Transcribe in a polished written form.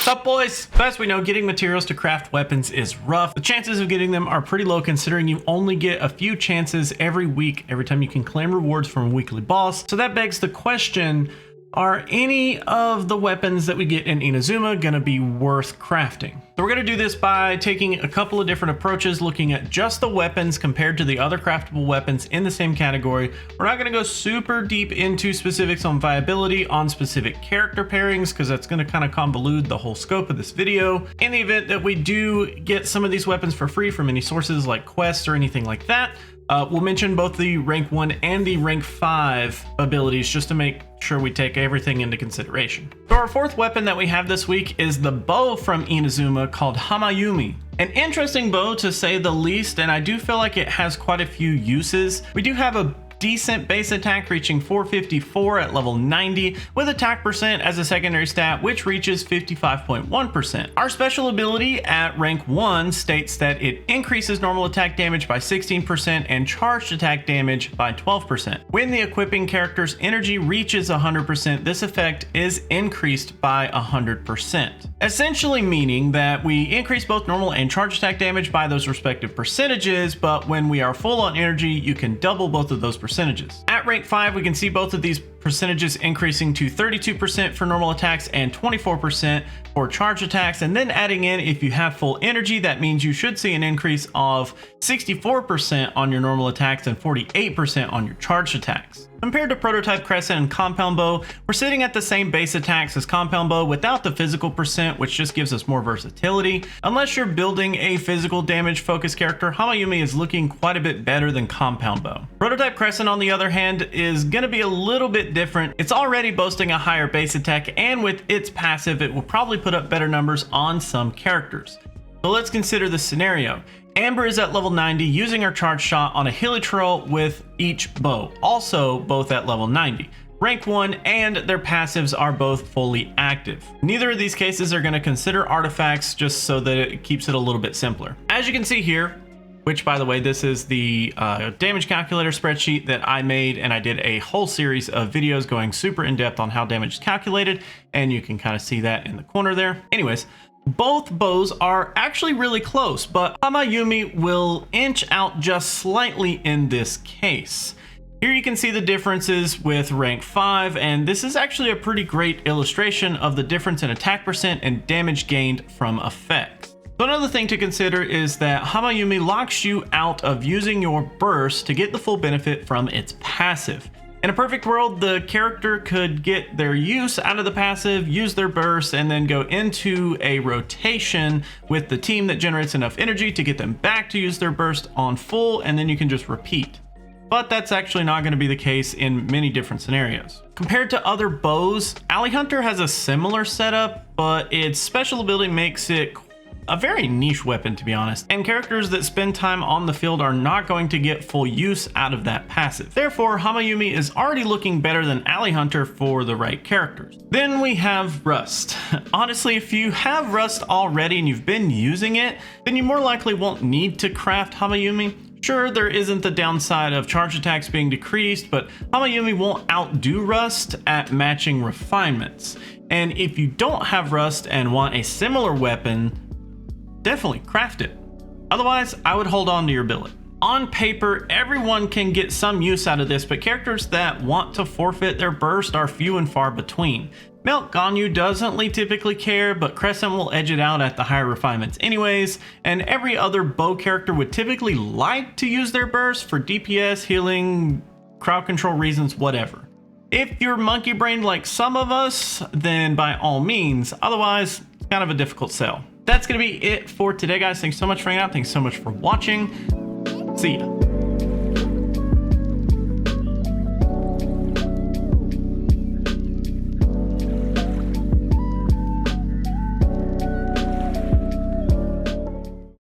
What's up, boys? As we know, getting materials to craft weapons is rough. The chances of getting them are pretty low considering you only get a few chances every week, every time you can claim rewards from a weekly boss. So that begs the question, are any of the weapons that we get in Inazuma gonna be worth crafting? So we're gonna do this by taking a couple of different approaches, looking at just the weapons compared to the other craftable weapons in the same category. We're not gonna go super deep into specifics on viability on specific character pairings, because that's gonna kind of convolute the whole scope of this video. In the event that we do get some of these weapons for free from any sources like quests or anything like that, we'll mention both the rank 1 and the rank 5 abilities just to make sure we take everything into consideration. So our fourth weapon that we have this week is the bow from Inazuma called Hamayumi. An interesting bow to say the least, and I do feel like it has quite a few uses. We do have a decent base attack reaching 454 at level 90 with attack percent as a secondary stat which reaches 55.1%. Our special ability at rank 1 states that it increases normal attack damage by 16% and charged attack damage by 12%. When the equipping character's energy reaches 100%, this effect is increased by 100%. Essentially meaning that we increase both normal and charged attack damage by those respective percentages, but when we are full on energy, you can double both of those percentages. At rank 5, we can see both of these percentages increasing to 32% for normal attacks and 24% for charge attacks, and then adding in, if you have full energy, that means you should see an increase of 64% on your normal attacks and 48% on your charged attacks. Compared to Prototype Crescent and Compound Bow, we're sitting at the same base attacks as Compound Bow without the physical percent, which just gives us more versatility. Unless you're building a physical damage focused character, Hamayumi is looking quite a bit better than Compound Bow. Prototype Crescent, on the other hand, is going to be a little bit different. It's already boasting a higher base attack, and with its passive, it will probably put up better numbers on some characters. So let's consider the scenario. Amber is at level 90 using her charge shot on a hilichurl with each bow, also both at level 90. Rank 1 and their passives are both fully active. Neither of these cases are going to consider artifacts, just so that it keeps it a little bit simpler. As you can see here, which by the way, this is the damage calculator spreadsheet that I made, and I did a whole series of videos going super in depth on how damage is calculated, and you can kind of see that in the corner there. Anyways, both bows are actually really close, but Hamayumi will inch out just slightly in this case. Here you can see the differences with rank 5, and this is actually a pretty great illustration of the difference in attack percent and damage gained from effects. So another thing to consider is that Hamayumi locks you out of using your burst to get the full benefit from its passive. In a perfect world, the character could get their use out of the passive, use their burst, and then go into a rotation with the team that generates enough energy to get them back to use their burst on full, and then you can just repeat. But that's actually not going to be the case in many different scenarios. Compared to other bows, Alley Hunter has a similar setup, but its special ability makes it a very niche weapon, to be honest, and characters that spend time on the field are not going to get full use out of that passive. Therefore, Hamayumi is already looking better than Alley Hunter for the right characters. Then we have Rust. Honestly, if you have Rust already and you've been using it, then you more likely won't need to craft Hamayumi. Sure, there isn't the downside of charge attacks being decreased, but Hamayumi won't outdo Rust at matching refinements. And if you don't have Rust and want a similar weapon, definitely craft it. Otherwise, I would hold on to your billet. On paper, everyone can get some use out of this, but characters that want to forfeit their burst are few and far between. Melt Ganyu doesn't typically care, but Crescent will edge it out at the higher refinements anyways, and every other bow character would typically like to use their burst for DPS, healing, crowd control reasons, whatever. If you're monkey brained like some of us, then by all means, otherwise, it's kind of a difficult sell. That's going to be it for today, guys. Thanks so much for hanging out. Thanks so much for watching. See ya.